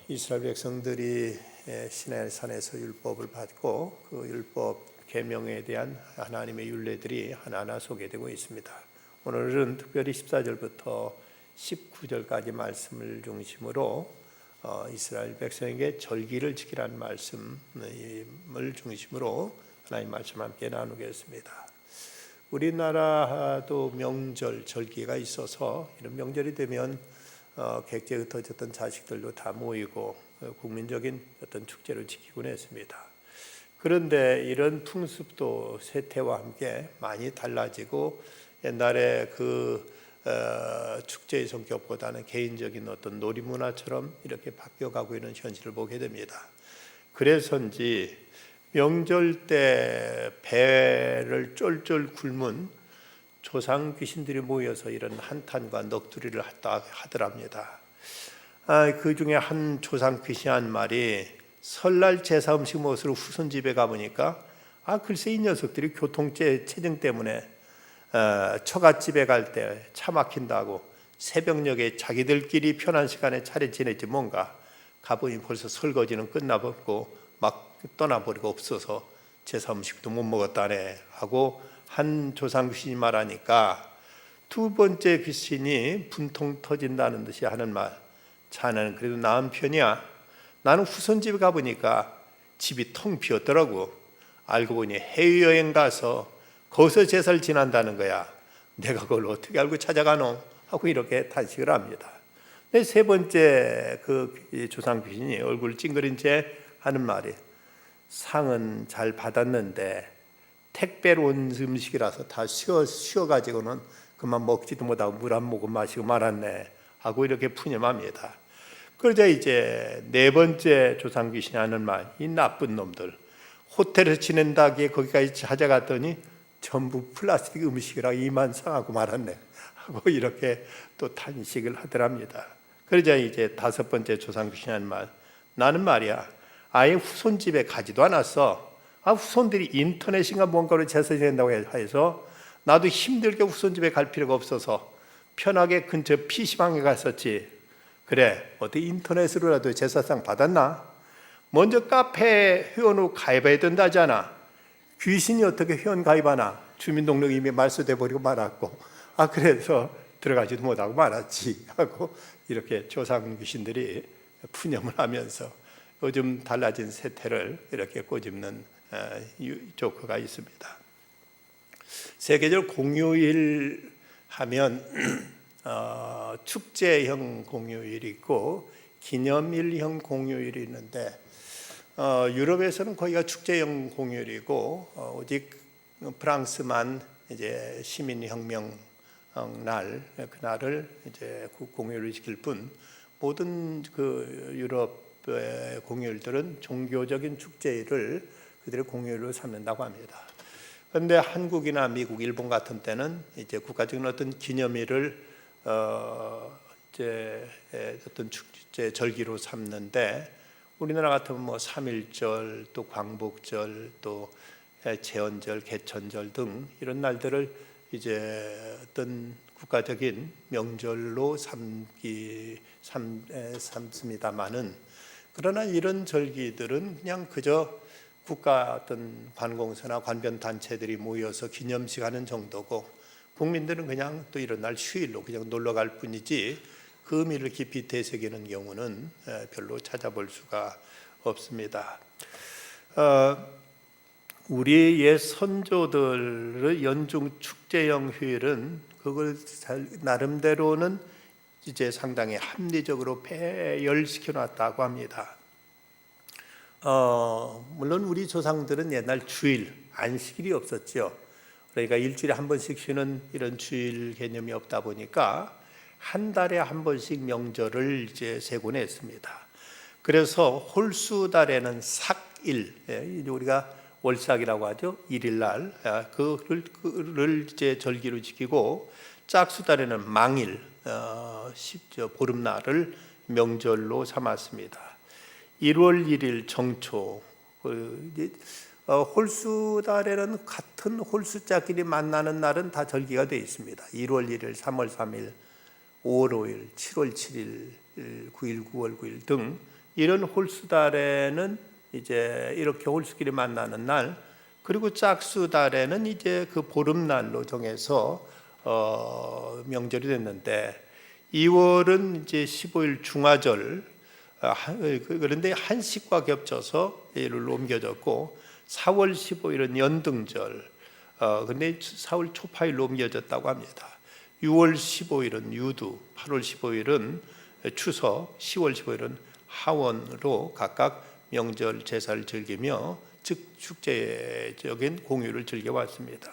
이스라엘 백성들이 시내산에서 율법을 받고 그 율법 계명에 대한 하나님의 율례들이 하나하나 소개되고 있습니다. 오늘은 특별히 14절부터 19절까지 말씀을 중심으로 이스라엘 백성에게 절기를 지키라는 말씀을 중심으로 하나님 말씀 함께 나누겠습니다. 우리나라도 명절, 절기가 있어서 이런 명절이 되면 객지에 흩어졌던 자식들도 다 모이고 국민적인 어떤 축제를 지키곤 했습니다. 그런데 이런 풍습도 세태와 함께 많이 달라지고 옛날에 그 축제의 성격보다는 개인적인 어떤 놀이문화처럼 이렇게 바뀌어가고 있는 현실을 보게 됩니다. 그래서인지 명절 때 배를 쫄쫄 굶은 조상 귀신들이 모여서 이런 한탄과 넋두리를 하더랍니다. 그 중에 한 조상 귀신 한 말이 설날 제사 음식 먹으러 후손 집에 가보니까 글쎄 이 녀석들이 교통체 체증 때문에 처갓집에 갈 때 차 막힌다고 새벽녘에 자기들끼리 편한 시간에 차례 지냈지 뭔가 가보니 벌써 설거지는 끝나버리고 막 떠나버리고 없어서 제사 음식도 못 먹었다네 하고 한 조상 귀신이 말하니까 두 번째 귀신이 분통 터진다는 듯이 하는 말, 자네는 그래도 나은 편이야. 나는 후손 집에 가보니까 집이 텅 비었더라고. 알고 보니 해외여행 가서 거기서 제사를 지낸다는 거야. 내가 그걸 어떻게 알고 찾아가노? 하고 이렇게 탄식을 합니다. 세 번째 그 조상 귀신이 얼굴 찡그린 채 하는 말이, 상은 잘 받았는데 택배로 온 음식이라서 다 쉬어가지고는 그만 먹지도 못하고 물 한 모금 마시고 말았네 하고 이렇게 푸념합니다. 그러자 이제 네 번째 조상 귀신이 하는 말, 이 나쁜 놈들 호텔에서 지낸다기에 거기까지 찾아갔더니 전부 플라스틱 음식이라 이만 상하고 말았네 하고 이렇게 또 탄식을 하더랍니다. 그러자 이제 다섯 번째 조상 귀신이 하는 말, 나는 말이야 아예 후손 집에 가지도 않았어. 후손들이 인터넷인가 뭔가로 제사 지낸다고 해서 나도 힘들게 후손 집에 갈 필요가 없어서 편하게 근처 PC방에 갔었지. 그래, 어디 인터넷으로라도 제사상 받았나? 먼저 카페 회원으로 가입해야 된다잖아. 귀신이 어떻게 회원 가입하나? 주민등록 이미 말소돼 버리고 말았고 그래서 들어가지도 못하고 말았지 하고 이렇게 조상 귀신들이 푸념을 하면서 요즘 달라진 세태를 이렇게 꼬집는 조커가 있습니다. 세계적 공휴일 하면 축제형 공휴일이 있고 기념일형 공휴일이 있는데 유럽에서는 거기가 축제형 공휴일이고 오직 프랑스만 이제 시민혁명 날 그날을 이제 공휴일을 지킬 뿐 모든 그 유럽의 공휴일들은 종교적인 축제일을 그들의 공휴일로 삼는다고 합니다. 그런데 한국이나 미국, 일본 같은 때는 이제 국가적인 어떤 기념일을 이제 어떤 축제 절기로 삼는데 우리나라 같으면 뭐 3.1절, 또 광복절, 또 제헌절, 개천절 등 이런 날들을 이제 어떤 국가적인 명절로 삼습니다만은 그러나 이런 절기들은 그냥 그저 국가 어떤 관공서나 관변 단체들이 모여서 기념식 하는 정도고 국민들은 그냥 또 이런 날 휴일로 그냥 놀러 갈 뿐이지 그 의미를 깊이 되새기는 경우는 별로 찾아볼 수가 없습니다. 우리 옛 선조들의 연중 축제형 휴일은 그걸 나름대로는 이제 상당히 합리적으로 배열시켜 놨다고 합니다. 물론 우리 조상들은 옛날 주일, 안식일이 없었죠. 그러니까 일주일에 한 번씩 쉬는 이런 주일 개념이 없다 보니까 한 달에 한 번씩 명절을 이제 세곤 했습니다. 그래서 홀수달에는 삭일, 우리가 월삭이라고 하죠. 일일날 그를 이제 절기로 지키고 짝수달에는 망일, 보름날을 명절로 삼았습니다. 1월 1일 정초, 홀수달에는 같은 홀수자끼리 만나는 날은 다 절기가 되어 있습니다. 1월 1일, 3월 3일, 5월 5일, 7월 7일 9일, 9월 9일 등 이런 홀수달에는 이제 이렇게 홀수길이 만나는 날, 그리고 짝수달에는 이제 그 보름날로 정해서 명절이 됐는데 2월은 이제 15일 중화절, 그런데 한식과 겹쳐서 일로 옮겨졌고 4월 15일은 연등절, 근데 4월 초파일로 옮겨졌다고 합니다. 6월 15일은 유두, 8월 15일은 추석, 10월 15일은 하원으로 각각 명절 제사를 즐기며 즉 축제적인 공휴를 즐겨왔습니다.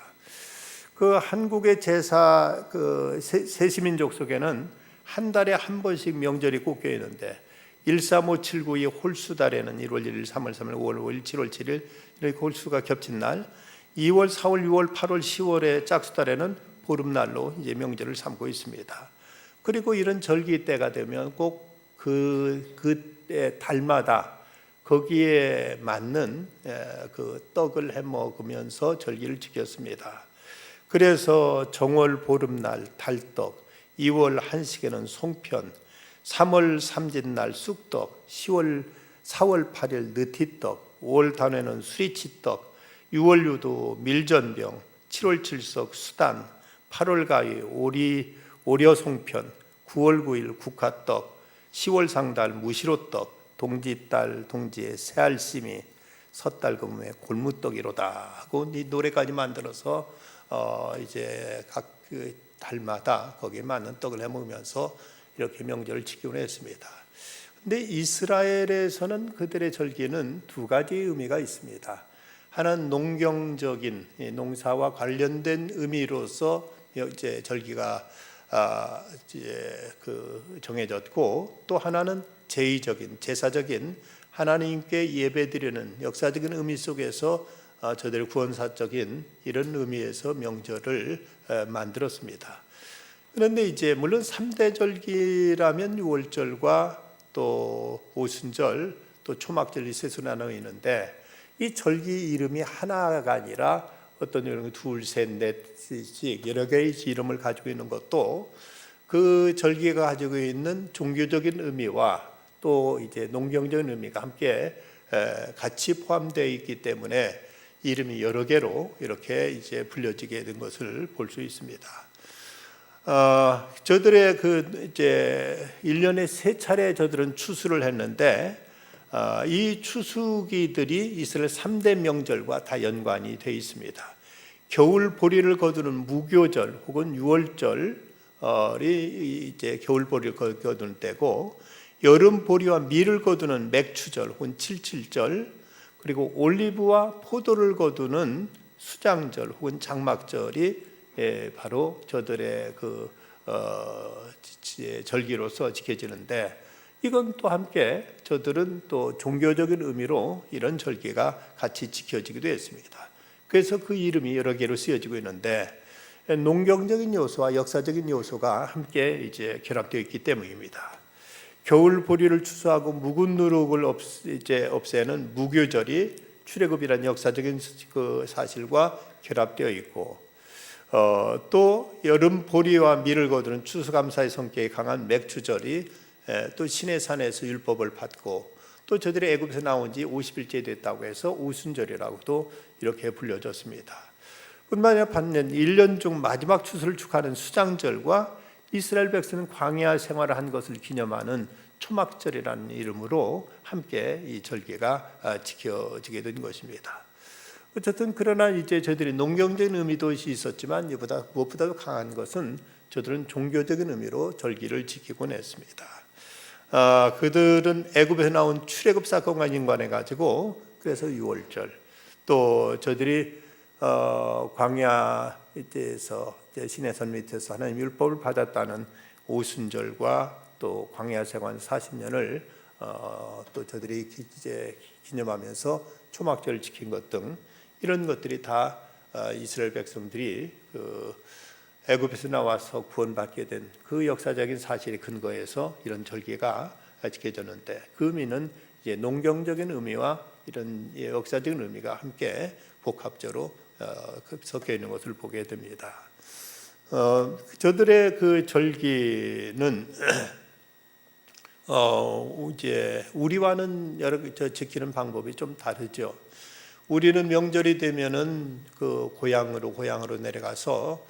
그 한국의 제사 그 세시민족 속에는 한 달에 한 번씩 명절이 꼽혀 있는데 13579이 홀수달에는 1월 1일, 3월 3일, 5월 5일, 7월 7일 이렇게 홀수가 겹친 날, 2월, 4월, 6월, 8월, 10월의 짝수달에는 보름날로 이제 명절을 삼고 있습니다. 그리고 이런 절기 때가 되면 꼭 그때 달마다 거기에 맞는 그 떡을 해 먹으면서 절기를 지켰습니다. 그래서 정월 보름날 달떡, 2월 한식에는 송편, 3월 삼진날 쑥떡, 4월 8일 느티떡, 5월 단회는 수리치떡, 6월 유도 밀전병, 7월 칠석 수단, 8월 가위 오려송편, 9월 9일 국화떡, 10월 상달 무시로떡, 동지달 동지의 새알심이, 섣달 금음의 골무떡이로다 하고 이 노래까지 만들어서 이제 각 그 달마다 거기에 맞는 떡을 해 먹으면서 이렇게 명절을 지키곤 했습니다. 근데 이스라엘에서는 그들의 절기는 두 가지 의미가 있습니다. 하나는 농경적인 농사와 관련된 의미로서 이제 절기가 이제 정해졌고, 또 하나는 제의적인 제사적인 하나님께 예배드리는 역사적인 의미 속에서 저들의 구원사적인 이런 의미에서 명절을 만들었습니다. 그런데 이제 물론 3대 절기라면 6월절과 또 오순절 또 초막절이 셋으로 나눠 있는데, 이 절기 이름이 하나가 아니라 어떤 이런 둘, 셋, 넷씩 여러 개의 이름을 가지고 있는 것도 그 절기가 가지고 있는 종교적인 의미와 또 이제 농경적인 의미가 함께 같이 포함되어 있기 때문에 이름이 여러 개로 이렇게 이제 불려지게 된 것을 볼 수 있습니다. 저들의 그 이제 1년에 3차례 저들은 추수를 했는데, 이 추수기들이 이스라엘 3대 명절과 다 연관이 되어 있습니다. 겨울 보리를 거두는 무교절 혹은 유월절이 이제 겨울 보리를 거두는 때고, 여름 보리와 밀을 거두는 맥추절 혹은 칠칠절, 그리고 올리브와 포도를 거두는 수장절 혹은 장막절이 바로 저들의 그 절기로서 지켜지는데, 이건 또 함께 저들은 또 종교적인 의미로 이런 절기가 같이 지켜지기도 했습니다. 그래서 그 이름이 여러 개로 쓰여지고 있는데, 농경적인 요소와 역사적인 요소가 함께 이제 결합되어 있기 때문입니다. 겨울 보리를 추수하고 묵은 누룩을 없애는 무교절이 출애굽이라는 역사적인 그 사실과 결합되어 있고, 또 여름 보리와 밀을 거두는 추수감사의 성격이 강한 맥추절이 또 시내산에서 율법을 받고, 또 저들이 애굽에서 나온 지 50일째 됐다고 해서 오순절이라고도 이렇게 불려졌습니다. 뿐만 아니라 반면 1년 중 마지막 추수를 축하하는 수장절과 이스라엘 백성은 광야 생활을 한 것을 기념하는 초막절이라는 이름으로 함께 이 절기가 지켜지게 된 것입니다. 어쨌든 그러나 이제 저들이 농경적인 의미도 있었지만 이보다 무엇보다도 강한 것은 저들은 종교적인 의미로 절기를 지키곤 했습니다. 그들은 애굽에서 나온 출애굽 사건과 연관해 가지고 그래서 6월절, 또 저들이 광야에서 시내산 밑에서 하나님 율법을 받았다는 오순절과 또 광야 생활 40년을 또 저들이 이제 기념하면서 초막절을 지킨 것 등 이런 것들이 다 이스라엘 백성들이 그 애굽에서 나와서 구원받게 된 그 역사적인 사실에 근거해서 이런 절기가 지켜졌는데, 그 의미는 이제 농경적인 의미와 이런 역사적인 의미가 함께 복합적으로 섞여 있는 것을 보게 됩니다. 저들의 그 절기는 이제 우리와는 지키는 방법이 좀 다르죠. 우리는 명절이 되면은 그 고향으로 내려가서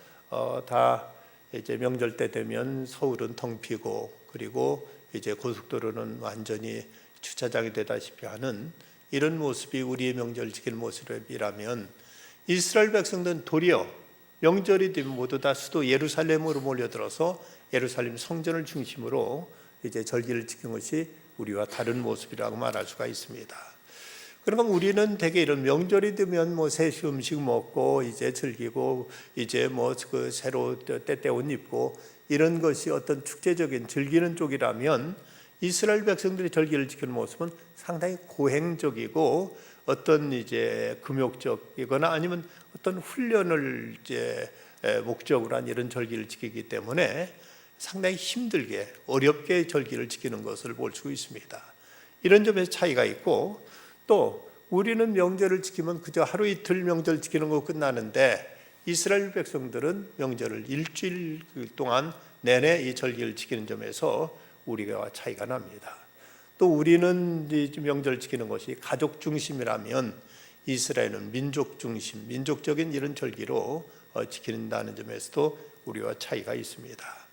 다 이제 명절 때 되면 서울은 텅 비고, 그리고 이제 고속도로는 완전히 주차장이 되다시피 하는 이런 모습이 우리의 명절 지키는 모습이라면, 이스라엘 백성들은 도리어 명절이 되면 모두 다 수도 예루살렘으로 몰려들어서 예루살렘 성전을 중심으로 이제 절기를 지킨 것이 우리와 다른 모습이라고 말할 수가 있습니다. 그러면 우리는 대개 이런 명절이 되면 뭐 새시 음식 먹고 이제 즐기고, 이제 뭐 그 새로 때때 옷 입고, 이런 것이 어떤 축제적인 즐기는 쪽이라면, 이스라엘 백성들이 절기를 지키는 모습은 상당히 고행적이고 어떤 이제 금욕적이거나 아니면 어떤 훈련을 이제 목적으로 한 이런 절기를 지키기 때문에 상당히 힘들게 어렵게 절기를 지키는 것을 볼 수 있습니다. 이런 점에서 차이가 있고, 또 우리는 명절을 지키면 그저 하루 이틀 명절 지키는 거 끝나는데, 이스라엘 백성들은 명절을 일주일 동안 내내 이 절기를 지키는 점에서 우리가 차이가 납니다. 또 우리는 명절 지키는 것이 가족 중심이라면, 이스라엘은 민족 중심, 민족적인 이런 절기로 지킨다는 점에서도 우리와 차이가 있습니다.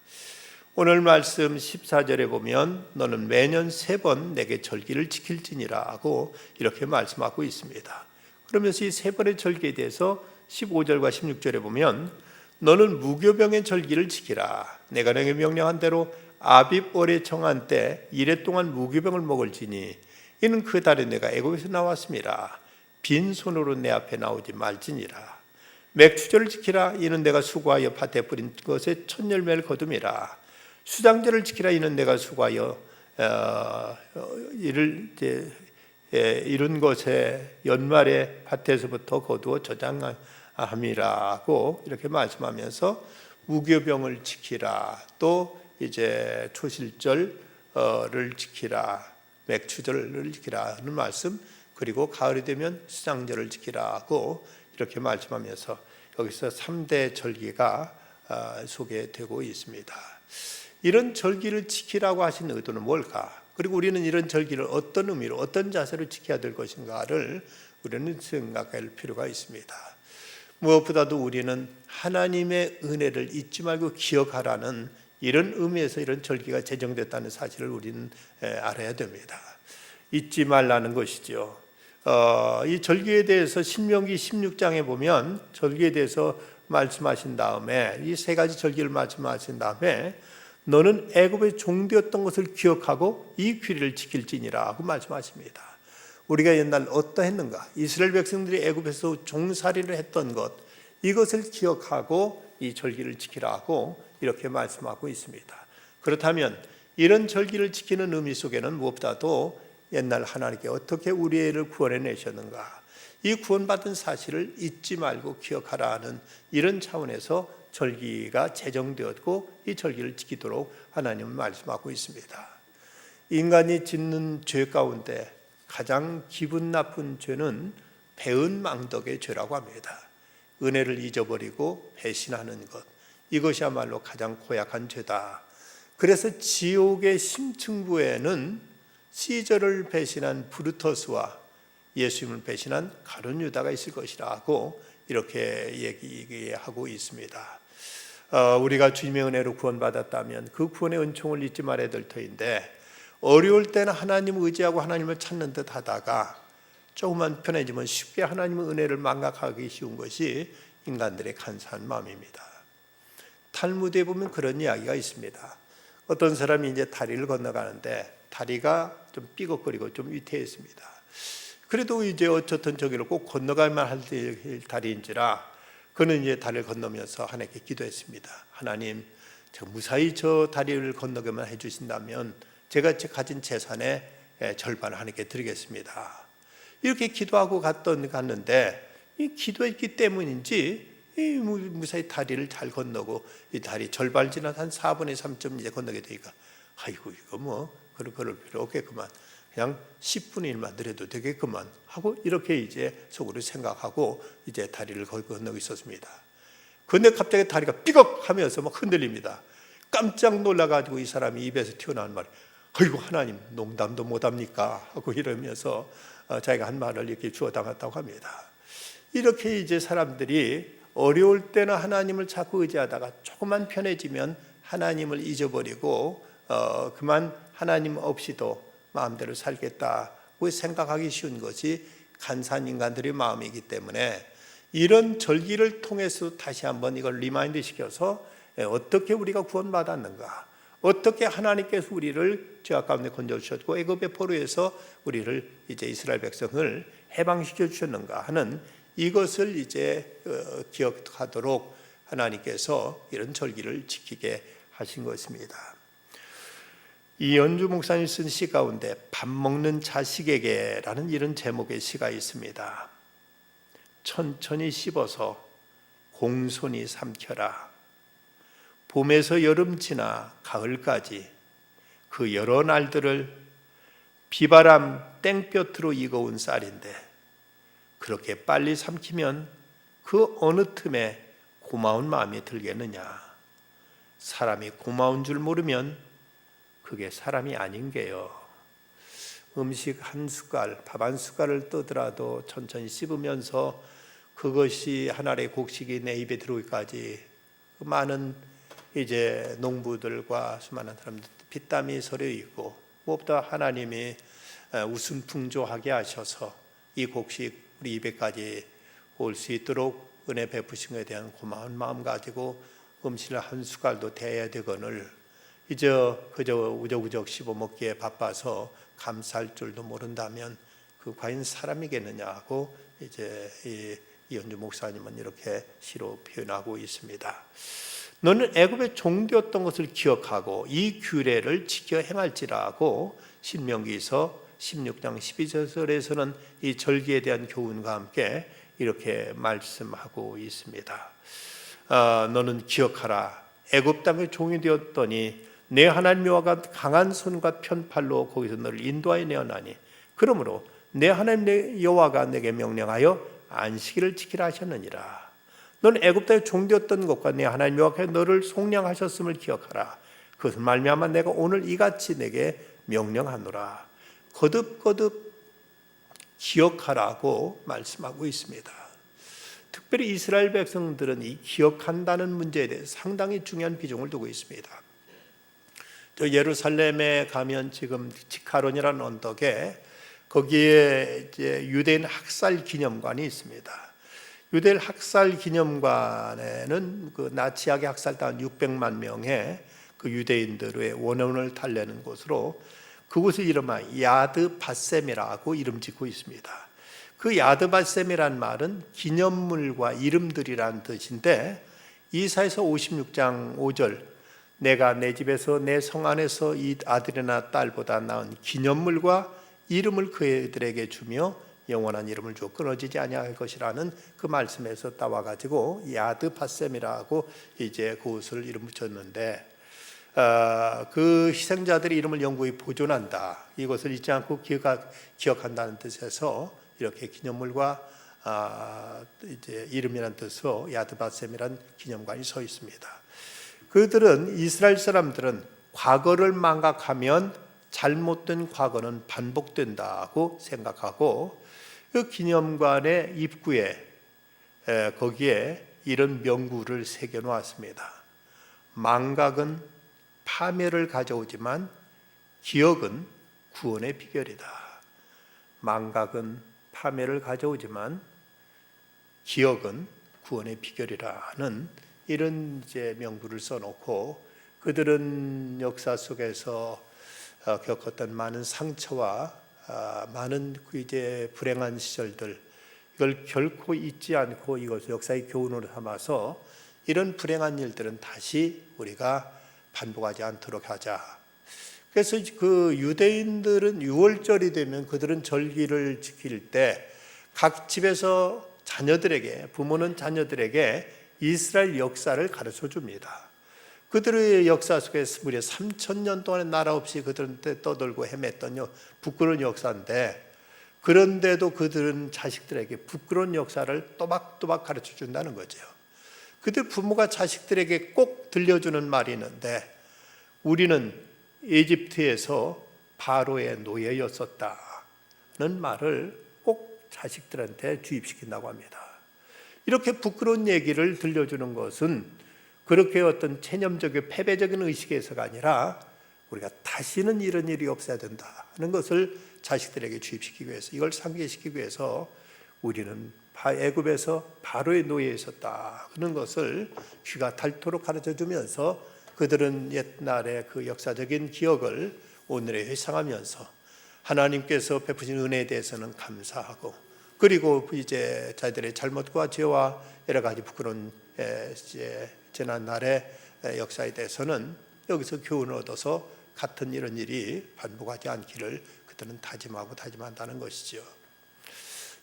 오늘 말씀 14절에 보면 너는 매년 3번 내게 절기를 지킬지니라 하고 이렇게 말씀하고 있습니다. 그러면서 이 3번의 절기에 대해서 15절과 16절에 보면 너는 무교병의 절기를 지키라. 내가 너에게 명령한 대로 아빕 월에 정한 때 이래 동안 무교병을 먹을지니 이는 그 달에 내가 애굽에서 나왔습니다. 빈손으로 내 앞에 나오지 말지니라. 맥추절을 지키라. 이는 내가 수고하여 밭에 뿌린 것에 첫 열매를 거둠이라. 수장절을 지키라. 이는 내가 수고하여 이룬 것에 연말에 밭에서부터 거두어 저장함이라고 이렇게 말씀하면서 무교병을 지키라, 또 이제 초실절을 지키라, 맥추절을 지키라 하는 말씀, 그리고 가을이 되면 수장절을 지키라 하고 이렇게 말씀하면서 여기서 3대 절기가 소개되고 있습니다. 이런 절기를 지키라고 하신 의도는 뭘까? 그리고 우리는 이런 절기를 어떤 의미로, 어떤 자세로 지켜야 될 것인가를 우리는 생각할 필요가 있습니다. 무엇보다도 우리는 하나님의 은혜를 잊지 말고 기억하라는 이런 의미에서 이런 절기가 제정됐다는 사실을 우리는 알아야 됩니다. 잊지 말라는 것이죠. 이 절기에 대해서 신명기 16장에 보면 절기에 대해서 말씀하신 다음에, 이 3가지 절기를 말씀하신 다음에 너는 애굽의 종되었던 것을 기억하고 이 규례를 지킬지니라 하고 말씀하십니다. 우리가 옛날 어떠했는가? 이스라엘 백성들이 애굽에서 종살이를 했던 것, 이것을 기억하고 이 절기를 지키라 하고 이렇게 말씀하고 있습니다. 그렇다면 이런 절기를 지키는 의미 속에는 무엇보다도 옛날 하나님께 어떻게 우리를 구원해 내셨는가, 이 구원받은 사실을 잊지 말고 기억하라 하는 이런 차원에서 절기가 제정되었고 이 절기를 지키도록 하나님은 말씀하고 있습니다. 인간이 짓는 죄 가운데 가장 기분 나쁜 죄는 배은망덕의 죄라고 합니다. 은혜를 잊어버리고 배신하는 것, 이것이야말로 가장 고약한 죄다. 그래서 지옥의 심층부에는 시저를 배신한 브루터스와 예수님을 배신한 가룟 유다가 있을 것이라고 이렇게 얘기하고 있습니다. 우리가 주님의 은혜로 구원받았다면 그 구원의 은총을 잊지 말아야 될 터인데, 어려울 때는 하나님을 의지하고 하나님을 찾는 듯 하다가 조금만 편해지면 쉽게 하나님의 은혜를 망각하기 쉬운 것이 인간들의 간사한 마음입니다. 탈무드에 보면 그런 이야기가 있습니다. 어떤 사람이 이제 다리를 건너가는데 다리가 좀 삐걱거리고 좀 위태했습니다. 그래도 이제 어쨌든 저기를 꼭 건너갈만 할 다리인지라 그는 이제 다리를 건너면서 하나님께 기도했습니다. 하나님, 제가 무사히 저 다리를 건너게만 해주신다면 제가 가진 재산의 절반을 하나님께 드리겠습니다. 이렇게 기도하고 갔는데 이 기도했기 때문인지 무사히 다리를 잘 건너고 이 다리 절반 지나서 한 4분의 3점 이제 건너게 되니까 아이고 이거 뭐 그럴 필요 없겠구만, 그냥 10분의 1만 들여도 되겠구만 하고 이렇게 이제 속으로 생각하고 이제 다리를 건너고 있었습니다. 그런데 갑자기 다리가 삐걱 하면서 막 흔들립니다. 깜짝 놀라가지고 이 사람이 입에서 튀어나온 말, 아이고 하나님 농담도 못합니까? 하고 이러면서 자기가 한 말을 이렇게 주워 담았다고 합니다. 이렇게 이제 사람들이 어려울 때는 하나님을 자꾸 의지하다가 조금만 편해지면 하나님을 잊어버리고 그만 하나님 없이도 마음대로 살겠다고 생각하기 쉬운 것이 간사한 인간들의 마음이기 때문에 이런 절기를 통해서 다시 한번 이걸 리마인드 시켜서 어떻게 우리가 구원받았는가, 어떻게 하나님께서 우리를 죄악 가운데 건져주셨고 애굽의 포로에서 우리를 이제 이스라엘 백성을 해방시켜 주셨는가 하는 이것을 이제 기억하도록 하나님께서 이런 절기를 지키게 하신 것입니다. 이연주 목사님 쓴 시 가운데 밥 먹는 자식에게라는 이런 제목의 시가 있습니다. 천천히 씹어서 공손히 삼켜라. 봄에서 여름 지나 가을까지 그 여러 날들을 비바람 땡볕으로 익어온 쌀인데 그렇게 빨리 삼키면 그 어느 틈에 고마운 마음이 들겠느냐. 사람이 고마운 줄 모르면 그게 사람이 아닌 게요. 음식 한 숟갈, 밥 한 숟갈을 떠더라도 천천히 씹으면서 그것이 한 알의 곡식이 내 입에 들어오기까지 많은 이제 농부들과 수많은 사람들 핏땀이 서려 있고 무엇보다 하나님이 웃음 풍조하게 하셔서 이 곡식 우리 입에까지 올 수 있도록 은혜 베푸신 것에 대한 고마운 마음 가지고 음식을 한 숟갈도 대야 되거늘 그저 우적우적 씹어먹기에 바빠서 감사할 줄도 모른다면 그 과연 사람이겠느냐고 이제 이연주 목사님은 이렇게 시로 표현하고 있습니다. 너는 애굽의 종되었던 것을 기억하고 이 규례를 지켜 행할지라고 신명기서 16장 12절에서는 이 절기에 대한 교훈과 함께 이렇게 말씀하고 있습니다. 너는 기억하라. 애굽 땅의 종이 되었더니 내 하나님 여호와가 강한 손과 편팔로 거기서 너를 인도하여 내어나니 그러므로 내 하나님 여호와가 내게 명령하여 안식일을 지키라 하셨느니라. 너는 애굽 땅의 종 되었던 것과 내 하나님 여호와께서 너를 속량하셨음을 기억하라. 그것을 말미암아 내가 오늘 이같이 내게 명령하노라. 거듭거듭 기억하라고 말씀하고 있습니다. 특별히 이스라엘 백성들은 이 기억한다는 문제에 대해 상당히 중요한 비중을 두고 있습니다. 저 예루살렘에 가면 지금 지카론이라는 언덕에 거기에 이제 유대인 학살 기념관이 있습니다. 유대인 학살 기념관에는 그 나치하게 학살당한 600만 명의 그 유대인들의 원혼을 달래는 곳으로 그곳의 이름은 야드 바셈이라고 이름 짓고 있습니다. 그 야드 바셈이란 말은 기념물과 이름들이란 뜻인데 이사야서 56장 5절 내가 내 집에서 내 성 안에서 이 아들이나 딸보다 나은 기념물과 이름을 그들에게 주며 영원한 이름을 주어 끊어지지 아니할 것이라는 그 말씀에서 따와 가지고 야드 바셈이라고 이제 그곳을 이름 붙였는데 그 희생자들의 이름을 영구히 보존한다. 이것을 잊지 않고 기억한다는 뜻에서 이렇게 기념물과 이제 이름이라는 뜻으로 야드 바셈이라는 기념관이 서 있습니다. 그들은 이스라엘 사람들은 과거를 망각하면 잘못된 과거는 반복된다고 생각하고 그 기념관의 입구에 거기에 이런 명구를 새겨 놓았습니다. 망각은 파멸을 가져오지만 기억은 구원의 비결이다. 망각은 파멸을 가져오지만 기억은 구원의 비결이라는 이런 이제 명구를 써놓고 그들은 역사 속에서 겪었던 많은 상처와 많은 그 이제 불행한 시절들 이걸 결코 잊지 않고 이것을 역사의 교훈으로 삼아서 이런 불행한 일들은 다시 우리가 반복하지 않도록 하자. 그래서 그 유대인들은 6월절이 되면 그들은 절기를 지킬 때 각 집에서 자녀들에게 부모는 자녀들에게 이스라엘 역사를 가르쳐 줍니다. 그들의 역사 속에서 무려 3,000년 동안의 나라 없이 그들은 떠돌고 헤맸던 부끄러운 역사인데 그런데도 그들은 자식들에게 부끄러운 역사를 또박또박 가르쳐 준다는 거죠. 그들 부모가 자식들에게 꼭 들려주는 말이 있는데 우리는 이집트에서 바로의 노예였었다는 말을 꼭 자식들한테 주입시킨다고 합니다. 이렇게 부끄러운 얘기를 들려주는 것은 그렇게 어떤 체념적이고 패배적인 의식에서가 아니라 우리가 다시는 이런 일이 없어야 된다는 것을 자식들에게 주입시키기 위해서, 이걸 상기시키기 위해서 우리는 애굽에서 바로의 노예에 있었다는 것을 귀가 닳도록 가르쳐주면서 그들은 옛날의 그 역사적인 기억을 오늘에 회상하면서 하나님께서 베푸신 은혜에 대해서는 감사하고, 그리고 이제 자기들의 잘못과 죄와 여러 가지 부끄러운 지난날의 역사에 대해서는 여기서 교훈을 얻어서 같은 이런 일이 반복하지 않기를 그들은 다짐한다는 것이죠.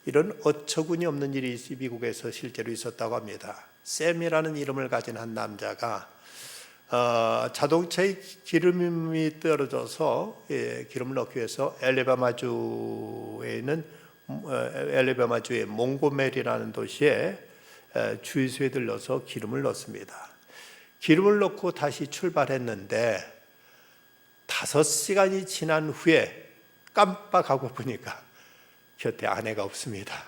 이런 어처구니 없는 일이 미국에서 실제로 있었다고 합니다. 샘이라는 이름을 가진 한 남자가 자동차에 기름이 떨어져서 기름을 넣기 위해서 엘레바마주의 몽고메리라는 도시에 주유소에 들러서 기름을 넣습니다. 기름을 넣고 다시 출발했는데 5시간이 지난 후에 깜빡하고 보니까 곁에 아내가 없습니다.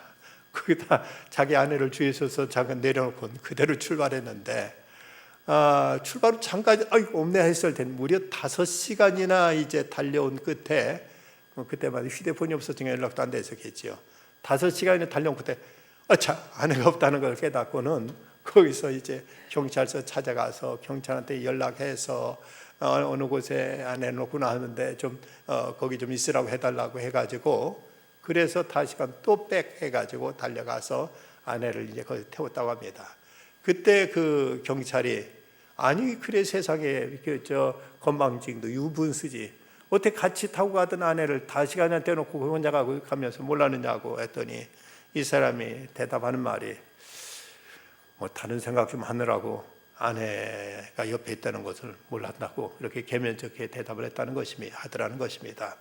거기다 자기 아내를 주유소에서 잠깐 내려놓고 그대로 출발했는데 출발 후 잠깐 없네 했을 텐데 무려 5시간이나 이제 달려온 끝에, 그때만 휴대폰이 없었으니까 연락도 안 됐었겠지요. 5시간이나 달려온 끝에 아내가 없다는 걸 깨닫고는 거기서 이제 경찰서 찾아가서 경찰한테 연락해서 어느 곳에 아내 놓고 하는데 좀 거기 좀 있으라고 해달라고 해가지고, 그래서 5시간 또 백 해가지고 달려가서 아내를 이제 거기 태웠다고 합니다. 그때 그 경찰이 아니 그래 세상에 건방진도 유분수지 어떻게 같이 타고 가던 아내를 5시간이나 떼놓고 혼자 가면서 몰랐느냐고 했더니 이 사람이 대답하는 말이 뭐 다른 생각 좀 하느라고 아내가 옆에 있다는 것을 몰랐다고 이렇게 개면적게 대답을 하더라는 것입니다.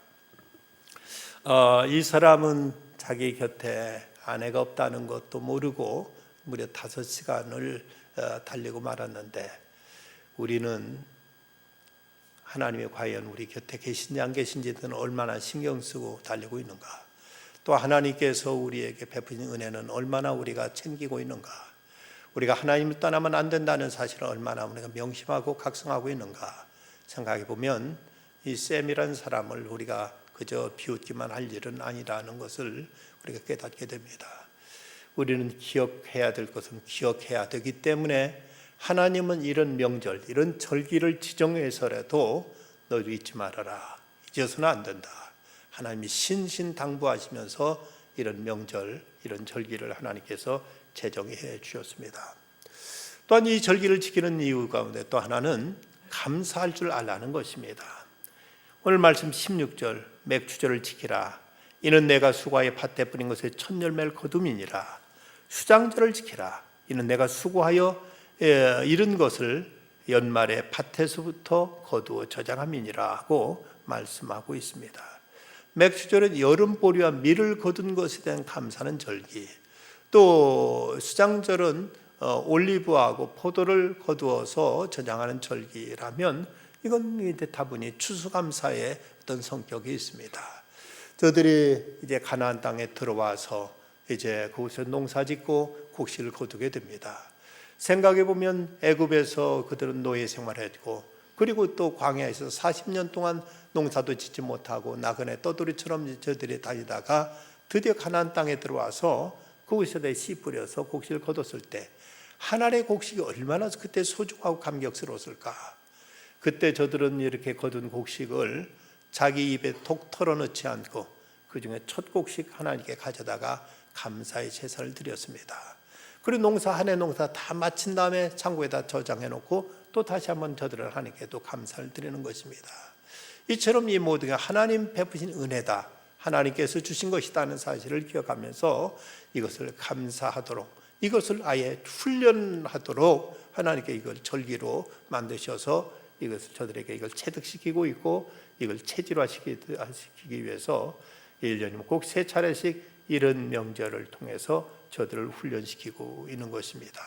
이 사람은 자기 곁에 아내가 없다는 것도 모르고 무려 5시간을 달리고 말았는데, 우리는 하나님이 과연 우리 곁에 계신지 안 계신지는 얼마나 신경 쓰고 달리고 있는가, 또 하나님께서 우리에게 베푸신 은혜는 얼마나 우리가 챙기고 있는가, 우리가 하나님을 떠나면 안 된다는 사실을 얼마나 우리가 명심하고 각성하고 있는가 생각해 보면 이 샘이라는 사람을 우리가 그저 비웃기만 할 일은 아니라는 것을 우리가 깨닫게 됩니다. 우리는 기억해야 될 것은 기억해야 되기 때문에 하나님은 이런 명절, 이런 절기를 지정해서라도 너희도 잊지 말아라, 잊어서는 안 된다. 하나님이 신신당부하시면서 이런 명절, 이런 절기를 하나님께서 제정해 주셨습니다. 또한 이 절기를 지키는 이유 가운데 또 하나는 감사할 줄 알라는 것입니다. 오늘 말씀 16절, 맥추절을 지키라. 이는 내가 수고하여 밭에 뿌린 것에 첫 열매를 거둠이니라. 수장절을 지키라. 이는 내가 수고하여 이른 것을 연말에 밭에서부터 거두어 저장함이니라 하고 말씀하고 있습니다. 맥추절은 여름보리와 밀을 거둔 것에 대한 감사하는 절기, 또 수장절은 올리브하고 포도를 거두어서 저장하는 절기라면 이건 이제 다분히 추수감사의 어떤 성격이 있습니다. 저들이 이제 가나안 땅에 들어와서 이제 거기서 농사짓고 곡식을 거두게 됩니다. 생각해 보면 애굽에서 그들은 노예 생활했고, 그리고 또 광야에서 40년 동안 농사도 짓지 못하고 나그네 떠돌이처럼 저들이 다니다가 드디어 가나안 땅에 들어와서 그곳에다 씨 뿌려서 곡식을 거뒀을 때 한 알의 곡식이 얼마나 그때 소중하고 감격스러웠을까. 그때 저들은 이렇게 거둔 곡식을 자기 입에 톡 털어넣지 않고 그 중에 첫 곡식 하나님께 가져다가 감사의 제사를 드렸습니다. 그리고 한 해 농사 다 마친 다음에 창고에다 저장해 놓고 또 다시 한번 저들은 하나님께 또 감사를 드리는 것입니다. 이처럼 이 모든 게 하나님 베푸신 은혜다, 하나님께서 주신 것이다는 사실을 기억하면서 이것을 감사하도록, 이것을 아예 훈련하도록 하나님께 이걸 절기로 만드셔서 이것을 저들에게 이걸 체득시키고 있고, 이걸 체질화시키기 위해서 1년이면 꼭 3차례씩 이런 명절을 통해서 저들을 훈련시키고 있는 것입니다.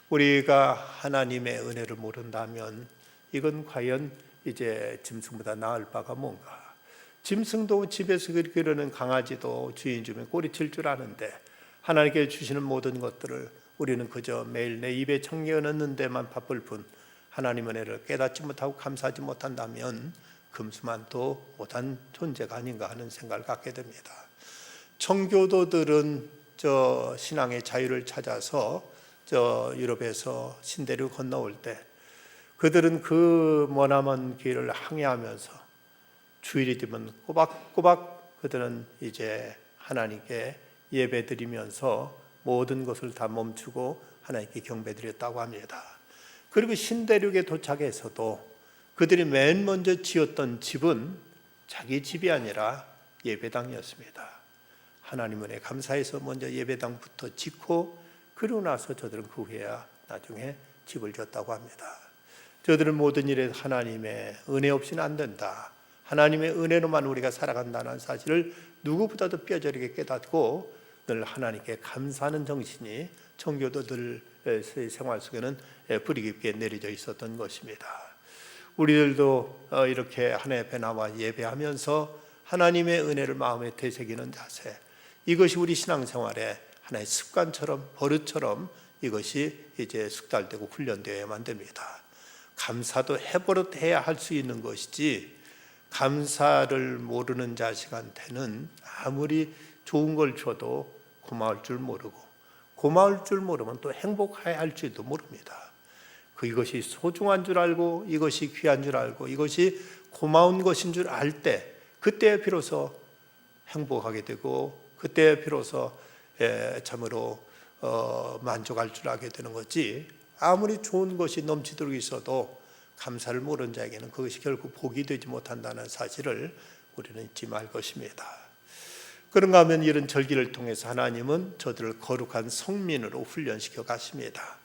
우리가 하나님의 은혜를 모른다면 이건 과연 이제 짐승보다 나을 바가 뭔가. 짐승도 집에서 기르는 강아지도 주인 주면 꼬리칠 줄 아는데 하나님께 주시는 모든 것들을 우리는 그저 매일 내 입에 청겨 넣는 데만 바쁠 뿐 하나님 은혜를 깨닫지 못하고 감사하지 못한다면 금수만도 못한 존재가 아닌가 하는 생각을 갖게 됩니다. 청교도들은 저 신앙의 자유를 찾아서 저 유럽에서 신대를 건너올 때 그들은 그 머나먼 길을 항해하면서 주일이 되면 꼬박꼬박 그들은 이제 하나님께 예배드리면서 모든 것을 다 멈추고 하나님께 경배드렸다고 합니다. 그리고 신대륙에 도착해서도 그들이 맨 먼저 지었던 집은 자기 집이 아니라 예배당이었습니다. 하나님 은혜 감사해서 먼저 예배당부터 짓고 그러고 나서 저들은 그 후에야 나중에 집을 지었다고 합니다. 저들은 모든 일에 하나님의 은혜 없이는 안 된다. 하나님의 은혜로만 우리가 살아간다는 사실을 누구보다도 뼈저리게 깨닫고 늘 하나님께 감사하는 정신이 청교도들의 생활 속에는 뿌리 깊게 내려져 있었던 것입니다. 우리들도 이렇게 하나님 앞에 나와 예배하면서 하나님의 은혜를 마음에 되새기는 자세, 이것이 우리 신앙생활의 하나의 습관처럼 버릇처럼 이것이 이제 숙달되고 훈련되어야만 됩니다. 감사도 해버릇해야 할 수 있는 것이지 감사를 모르는 자식한테는 아무리 좋은 걸 줘도 고마울 줄 모르고 고마울 줄 모르면 또 행복해야 할 줄도 모릅니다. 이것이 소중한 줄 알고 이것이 귀한 줄 알고 이것이 고마운 것인 줄 알 때 그때 비로소 행복하게 되고 그때 비로소 참으로 만족할 줄 알게 되는 거지, 아무리 좋은 것이 넘치도록 있어도 감사를 모르는 자에게는 그것이 결국 복이 되지 못한다는 사실을 우리는 잊지 말 것입니다. 그런가 하면 이런 절기를 통해서 하나님은 저들을 거룩한 성민으로 훈련시켜 가십니다.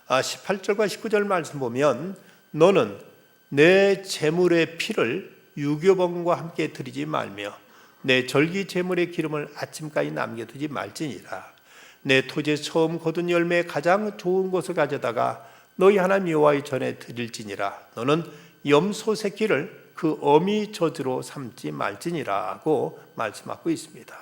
18절과 19절 말씀 보면 너는 내 제물의 피를 유교범과 함께 드리지 말며 내 절기 제물의 기름을 아침까지 남겨두지 말지니라. 내 토지에 처음 거둔 열매의 가장 좋은 것을 가져다가 너희 하나님 여호와의 전에 드릴지니라. 너는 염소 새끼를 그 어미 젖으로 삼지 말지니라 하고 말씀하고 있습니다.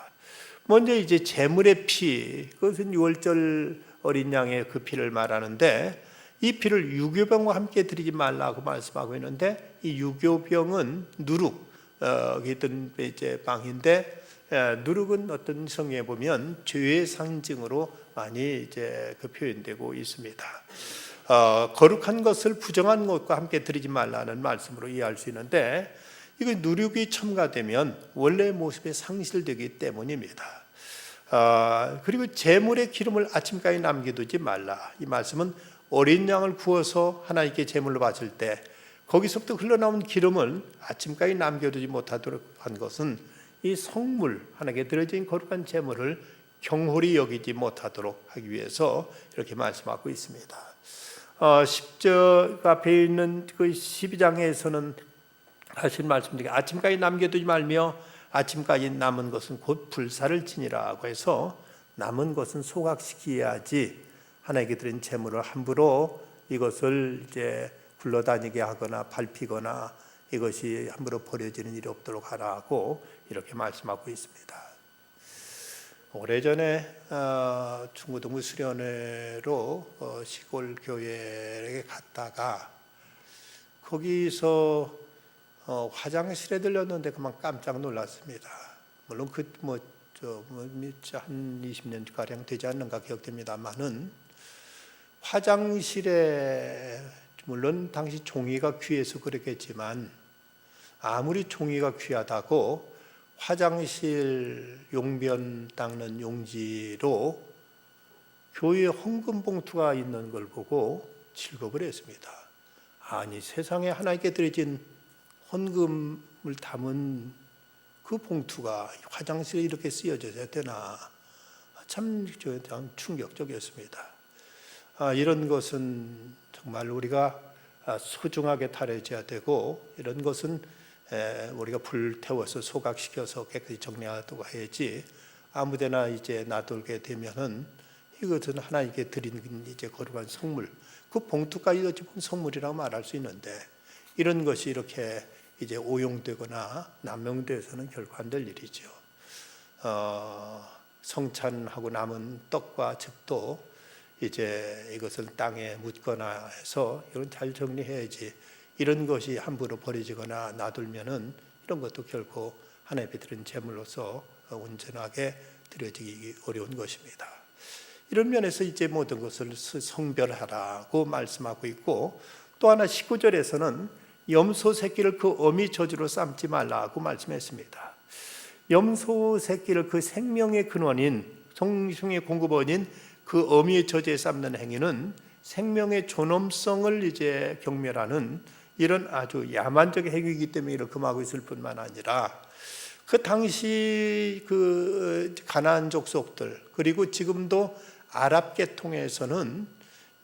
먼저 이제 제물의 피, 그것은 유월절 어린 양의 그 피를 말하는데 이 피를 유교병과 함께 드리지 말라고 말씀하고 있는데 이 유교병은 누룩 있던 이제 방인데 누룩은 어떤 성경에 보면 죄의 상징으로 많이 이제 그 표현되고 있습니다. 거룩한 것을 부정한 것과 함께 드리지 말라는 말씀으로 이해할 수 있는데 이거 누룩이 첨가되면 원래 모습이 상실되기 때문입니다. 그리고 제물의 기름을 아침까지 남겨두지 말라. 이 말씀은 어린 양을 구워서 하나님께 제물로 바칠 때 거기서부터 흘러나온 기름을 아침까지 남겨두지 못하도록 한 것은 이 성물, 하나님께 드려진 거룩한 제물을 경홀히 여기지 못하도록 하기 위해서 이렇게 말씀하고 있습니다. 10절 앞에 있는 그 12장에서는 하신 말씀드리게 아침까지 남겨두지 말며 아침까지 남은 것은 곧 불사를 지니라고 해서 남은 것은 소각시켜야지 하나님께 드린 제물을 함부로 이것을 이제 굴러다니게 하거나 밟히거나 이것이 함부로 버려지는 일이 없도록 하라고 이렇게 말씀하고 있습니다. 오래전에 중고등부 수련회로 시골 교회에 갔다가 거기서 화장실에 들렸는데 그만 깜짝 놀랐습니다. 물론 한 20년 가량 되지 않는가 기억됩니다만은 화장실에 물론 당시 종이가 귀해서 그랬겠지만 아무리 종이가 귀하다고 화장실 용변 닦는 용지로 교회 헌금 봉투가 있는 걸 보고 질겁을 했습니다. 아니 세상에 하나님께 드려진 헌금을 담은 그 봉투가 화장실에 이렇게 쓰여져야 되나, 참 충격적이었습니다. 이런 것은 정말 우리가 소중하게 다뤄져야 되고 이런 것은 우리가 불태워서 소각시켜서 깨끗이 정리하도록 해야지 아무데나 이제 놔두게 되면은 이것은 하나님께 드린 이제 거룩한 성물, 그 봉투까지 어찌 보면 성물이라고 말할 수 있는데 이런 것이 이렇게 이제 오용되거나 남용돼서는 결코 안 될 일이죠. 성찬하고 남은 떡과 즙도 이제 이것을 땅에 묻거나 해서 이건 잘 정리해야지, 이런 것이 함부로 버려지거나 놔둘면은 이런 것도 결코 하나님께 드린 제물로서 온전하게 드려지기 어려운 것입니다. 이런 면에서 이제 모든 것을 성별하라고 말씀하고 있고, 또 하나 19절에서는 염소 새끼를 그 어미 저주로 삶지 말라고 말씀했습니다. 염소 새끼를 그 생명의 근원인, 성충의 공급원인 그 어미의 저주에 삶는 행위는 생명의 존엄성을 이제 경멸하는 이런 아주 야만적 행위이기 때문에 이를 금하고 있을 뿐만 아니라, 그 당시 그 가나안 족속들, 그리고 지금도 아랍 계통에서는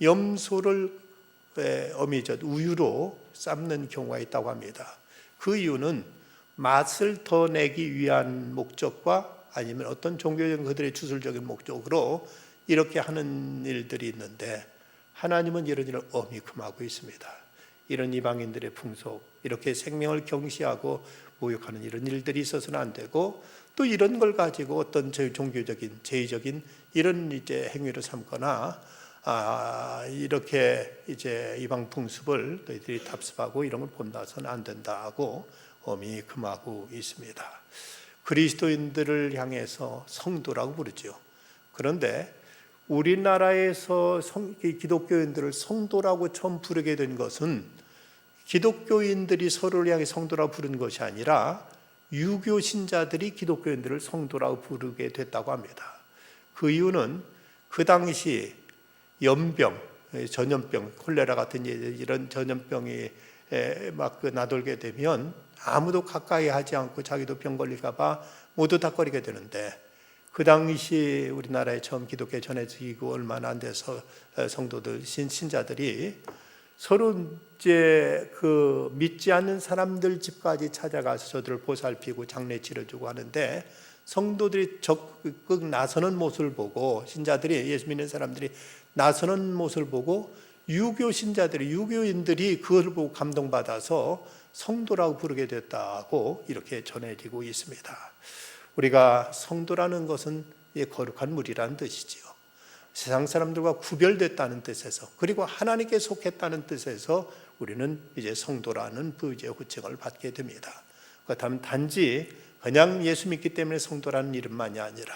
염소를 어미젖 우유로 삶는 경우가 있다고 합니다. 그 이유는 맛을 더 내기 위한 목적과 아니면 어떤 종교적인 그들의 주술적인 목적으로 이렇게 하는 일들이 있는데, 하나님은 이런 일을 엄히 금하고 있습니다. 이런 이방인들의 풍속, 이렇게 생명을 경시하고 모욕하는 이런 일들이 있어서는 안 되고, 또 이런 걸 가지고 어떤 종교적인 제의적인 이런 이제 행위를 삼거나 이렇게 이제 이방 풍습을 너희들이 답습하고 이런 걸 본다서는 안 된다고 엄히 금하고 있습니다. 그리스도인들을 향해서 성도라고 부르죠. 그런데 우리나라에서 기독교인들을 성도라고 처음 부르게 된 것은 기독교인들이 서로를 향해 성도라고 부른 것이 아니라 유교 신자들이 기독교인들을 성도라고 부르게 됐다고 합니다. 그 이유는 그 당시 연병, 전염병, 콜레라 같은 이런 전염병이 막 나돌게 되면 아무도 가까이 하지 않고 자기도 병 걸릴까 봐 모두 다 꺼리게 되는데, 그 당시 우리나라에 처음 기독교 전해지고 얼마나 안 돼서 성도들, 신자들이 서로 이제 그 믿지 않는 사람들 집까지 찾아가서 저들을 보살피고 장례 치러주고 하는데, 성도들이 적극 나서는 모습을 보고, 신자들이, 예수 믿는 사람들이 나서는 모습을 보고 유교 신자들이, 유교인들이 그걸 보고 감동받아서 성도라고 부르게 됐다고 이렇게 전해지고 있습니다. 우리가 성도라는 것은 거룩한 무리라는 뜻이지요. 세상 사람들과 구별됐다는 뜻에서, 그리고 하나님께 속했다는 뜻에서 우리는 이제 성도라는 부의 호칭을 받게 됩니다. 그렇다면 단지 그냥 예수 믿기 때문에 성도라는 이름만이 아니라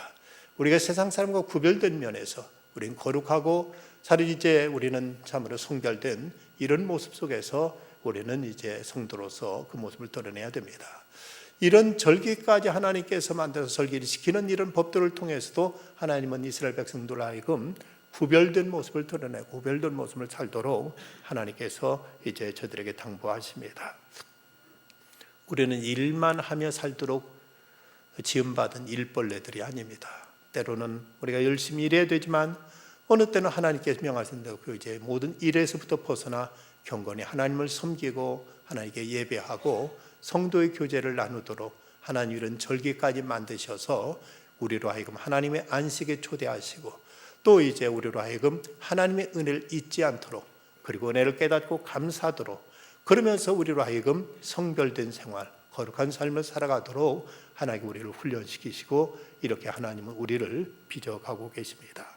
우리가 세상 사람과 구별된 면에서 우리는 거룩하고 사실 이제 우리는 참으로 성결된 이런 모습 속에서 우리는 이제 성도로서 그 모습을 드러내야 됩니다. 이런 절기까지 하나님께서 만들어서 절기를 지키는 이런 법들을 통해서도 하나님은 이스라엘 백성들 하여금 구별된 모습을 드러내고 구별된 모습을 살도록 하나님께서 이제 저들에게 당부하십니다. 우리는 일만 하며 살도록 지음받은 일벌레들이 아닙니다. 때로는 우리가 열심히 일해야 되지만 어느 때는 하나님께서 명하신 대로 그 이제 모든 일에서부터 벗어나 경건히 하나님을 섬기고 하나님께 예배하고 성도의 교제를 나누도록 하나님 이런 절기까지 만드셔서 우리로 하여금 하나님의 안식에 초대하시고, 또 이제 우리로 하여금 하나님의 은혜를 잊지 않도록, 그리고 은혜를 깨닫고 감사하도록, 그러면서 우리로 하여금 성별된 생활, 거룩한 삶을 살아가도록 하나님 우리를 훈련시키시고, 이렇게 하나님은 우리를 빚어가고 계십니다.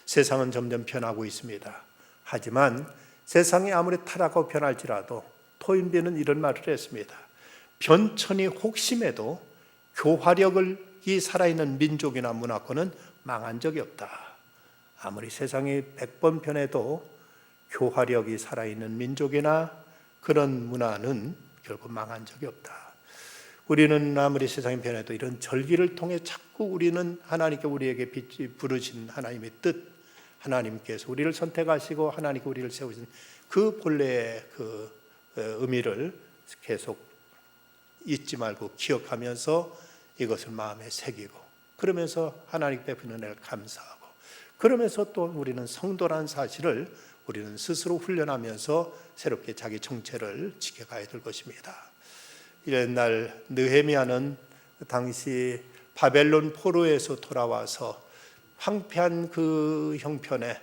세상은 점점 변하고 있습니다. 하지만 세상이 아무리 타락하고 변할지라도 토인비는 이런 말을 했습니다. 변천이 혹심해도 교화력이 살아있는 민족이나 문화권은 망한 적이 없다. 아무리 세상이 100번 변해도 교화력이 살아있는 민족이나 그런 문화는 결코 망한 적이 없다. 우리는 아무리 세상이 변해도 이런 절기를 통해 자꾸 우리는 하나님께 우리에게 부르신 하나님의 뜻, 하나님께서 우리를 선택하시고 하나님께 우리를 세우신 그 본래의 그 의미를 계속 잊지 말고 기억하면서 이것을 마음에 새기고, 그러면서 하나님 베푸는 은혜를 감사하고, 그러면서 또 우리는 성도라는 사실을 우리는 스스로 훈련하면서 새롭게 자기 정체를 지켜가야 될 것입니다. 옛날 느헤미야는 당시 바벨론 포로에서 돌아와서 황폐한 그 형편에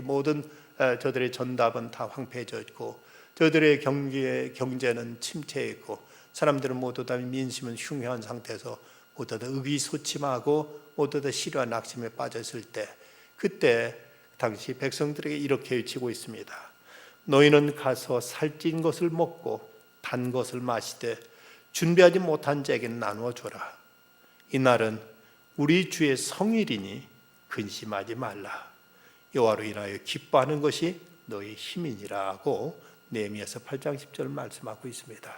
모든 저들의 전답은 다 황폐해져 있고 저들의 경제는 침체해 있고 사람들은 모두 다 민심은 흉흉한 상태에서 모두 다 의기소침하고 모두 다 시련과 낙심에 빠졌을 때, 그때 당시 백성들에게 이렇게 외치고 있습니다. 너희는 가서 살찐 것을 먹고 단 것을 마시되 준비하지 못한 자에게 나누어 줘라. 이날은 우리 주의 성일이니 근심하지 말라. 여호와로 인하여 기뻐하는 것이 너희 힘이니라고 느헤미야서 8장 10절을 말씀하고 있습니다.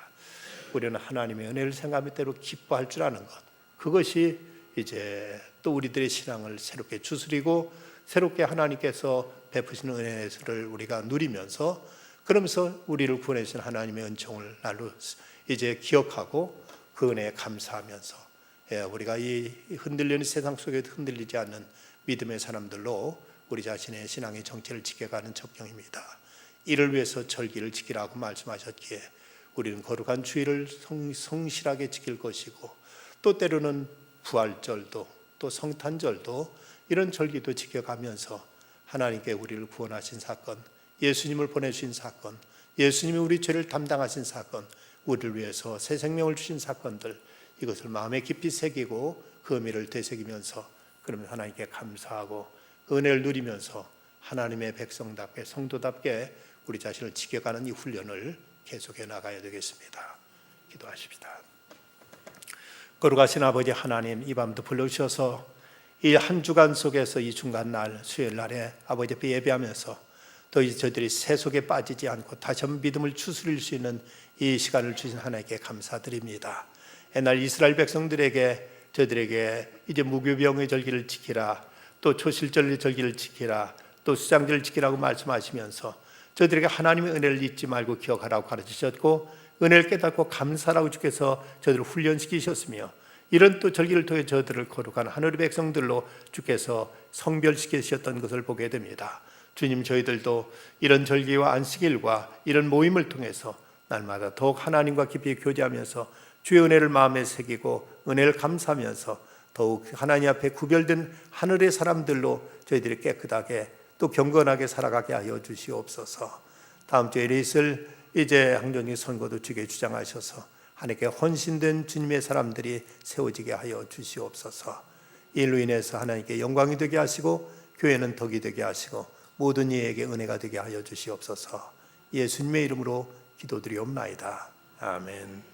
우리는 하나님의 은혜를 생각할 때로 기뻐할 줄 아는 것, 그것이 이제 또 우리들의 신앙을 새롭게 추스리고 새롭게 하나님께서 베푸시는 은혜를 우리가 누리면서, 그러면서 우리를 구원해 주신 하나님의 은총을 날로 이제 기억하고 그 은혜에 감사하면서 우리가 이 흔들리는 세상 속에 흔들리지 않는 믿음의 사람들로 우리 자신의 신앙의 정체를 지켜가는 적경입니다. 이를 위해서 절기를 지키라고 말씀하셨기에 우리는 거룩한 주일을 성실하게 지킬 것이고, 또 때로는 부활절도 또 성탄절도 이런 절기도 지켜가면서 하나님께 우리를 구원하신 사건, 예수님을 보내주신 사건, 예수님이 우리 죄를 담당하신 사건, 우리를 위해서 새 생명을 주신 사건들, 이것을 마음에 깊이 새기고 그 의미를 되새기면서 그러면 하나님께 감사하고 그 은혜를 누리면서 하나님의 백성답게 성도답게 우리 자신을 지켜가는 이 훈련을 계속해 나가야 되겠습니다. 기도하십시다. 거룩하신 아버지 하나님, 이 밤도 불러주셔서 이 한 주간 속에서 이 중간날 수요일 날에 아버지 앞에 예배하면서 더 이제 저희들이 새 속에 빠지지 않고 다시 한번 믿음을 추스릴 수 있는 이 시간을 주신 하나님께 감사드립니다. 옛날 이스라엘 백성들에게 저들에게 이제 무교병의 절기를 지키라, 또 초실절의 절기를 지키라, 또 수장절을 지키라고 말씀하시면서 저들에게 하나님의 은혜를 잊지 말고 기억하라고 가르치셨고, 은혜를 깨닫고 감사라고 주께서 저들을 훈련시키셨으며, 이런 또 절기를 통해 저들을 거룩한 하늘의 백성들로 주께서 성별시키셨던 것을 보게 됩니다. 주님, 저희들도 이런 절기와 안식일과 이런 모임을 통해서 날마다 더욱 하나님과 깊이 교제하면서 주의 은혜를 마음에 새기고 은혜를 감사하면서 더욱 하나님 앞에 구별된 하늘의 사람들로 저희들이 깨끗하게 또 경건하게 살아가게 하여 주시옵소서. 다음 주에 있을 이제 항정기 선거도 주께 주장하셔서 하나님께 헌신된 주님의 사람들이 세워지게 하여 주시옵소서. 이로 인해서 하나님께 영광이 되게 하시고 교회는 덕이 되게 하시고 모든 이에게 은혜가 되게 하여 주시옵소서. 예수님의 이름으로 기도드리옵나이다. 아멘.